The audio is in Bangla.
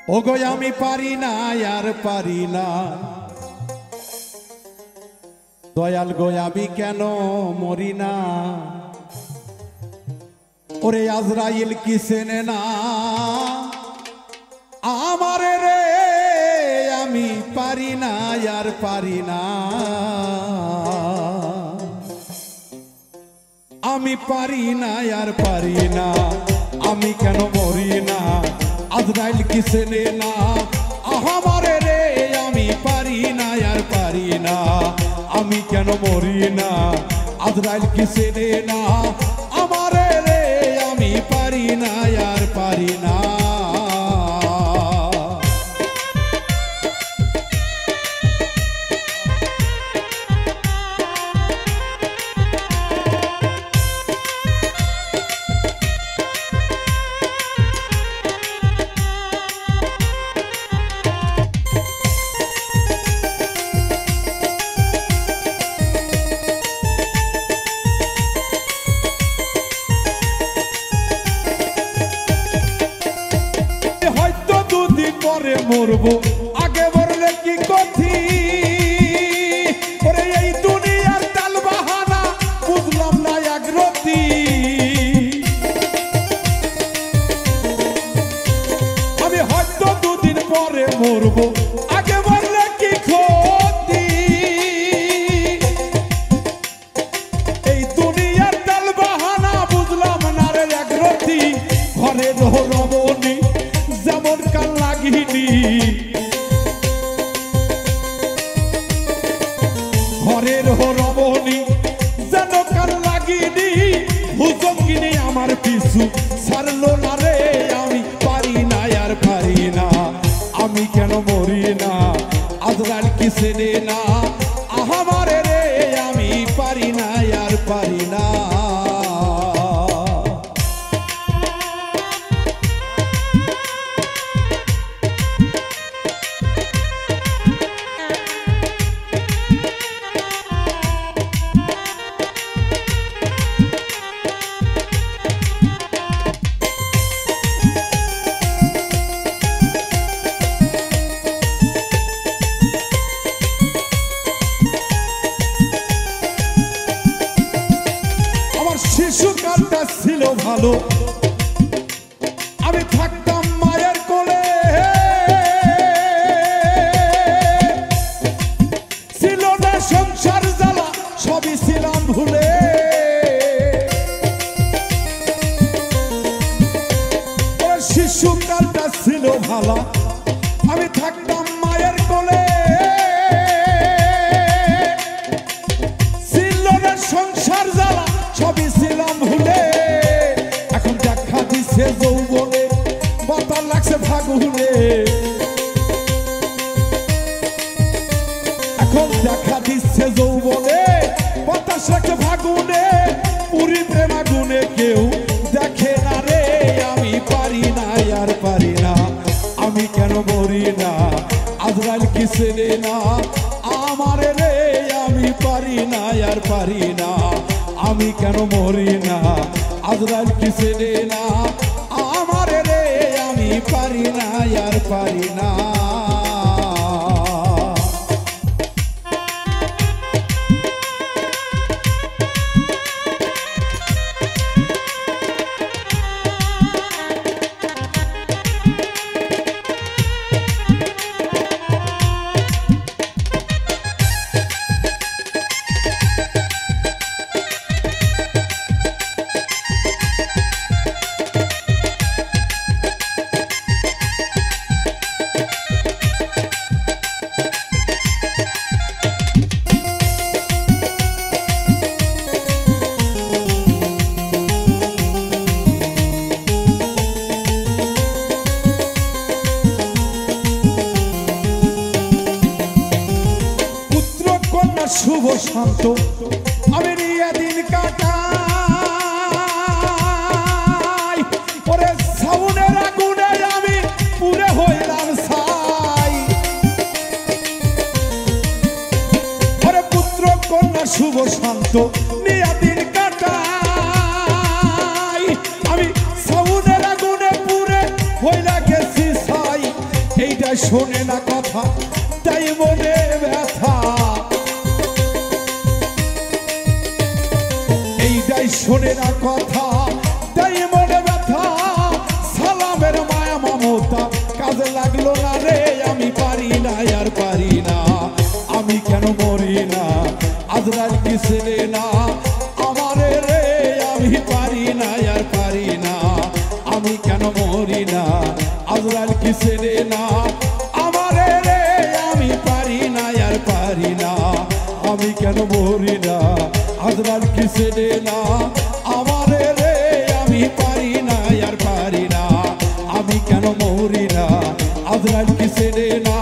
ওগো আমি পারি না আর পারি না দয়াল গো আমি কেন মরি না ওরে আজরাইল কি চেনে না আমারে রে আমি পারি না আর পারি না আমি পারি না আর পারি না আমি কেন মরি না আজরাইল কি চেনে না আমারে রে আমি পারি না আর পারি না আমি কেন মরি না আজরাইল কি চেনে না আমারে রে আমি পারি না আর পারি না মরবো আগে মরলে কি কথি ওরে এই দুনিয়ার তাল বাহানা বুঝলাম না একরতি আমি হয়তো দুদিন পরে মরবো আগে মরলে কি ক্ষতি এই দুনিয়ার তাল বাহানা বুঝলাম না রে একরতি ঘরে রমণী যেমন কাল লাগিনি ঘরের রমণী যেন কাল লাগিনি হুজঙ্গিনী আমার পিছু ছাড়লো না রে আমি পারি না আর পারি না আমি কেন মরি না আজরাইল কি চেনে না আমারে রে আমি পারি না আর পারি না শিশুকালটা ছিল ভালো আমি থাকতাম মায়ের কোলে ছিল না সংসার জ্বালা সবই ছিলাম ভুলে শিশুকালটা ছিল ভালো আমি থাকতাম মায়ের কোলে ছিল না সংসার জ্বালা সবই ছিলাম ভুলে এখন দেখা দিচ্ছে যৌবনে বাতার লাগছে ফাগুনে এখন দেখা দিচ্ছে যৌবনে বাতাস লাগছে ফাগুনে পুরি প্রেমা গুনে কেউ দেখে না রে আমি পারি না আর পারি না আমি কেন মরি না আজরাইল কি চেনে না আমারে রে আমি পারি না আর পারি না আমি কেন মরি না আজরাইল কি চেনে না আমারে রে আমি পারি না আর পারি না শুভ শান্ত আমি নিয়ে দিন কাটাই ওরে সাউনের আগুনে আমি পুরে হইলাম ছাই ওরে পুত্র কন্যা শুভ শান্ত নিয়ে দিন কাটাই আমি সাউনের আগুনে পুরে হইলা গেছি ছাই এইটা শোনে না কথা তাই মনে ব্যথা এইটাই শোনে না কথা তাই মনে ব্যথা সালামের মায়া মমতা কাজে লাগলো না রে আমি পারি না আর পারি না আমি কেন মরি না আজরাইল কি চেনে না আমারে রে আমি পারি না আর পারি না আমি কেন মরি না আজরাইল কি চেনে না আমারে রে আমি পারি না আর পারি না আমি কেন মরি না আজরাইল কি চেনে না আমারে রে আমি পারি না আর পারি না আমি কেন মরি না আজরাইল কি চেনে না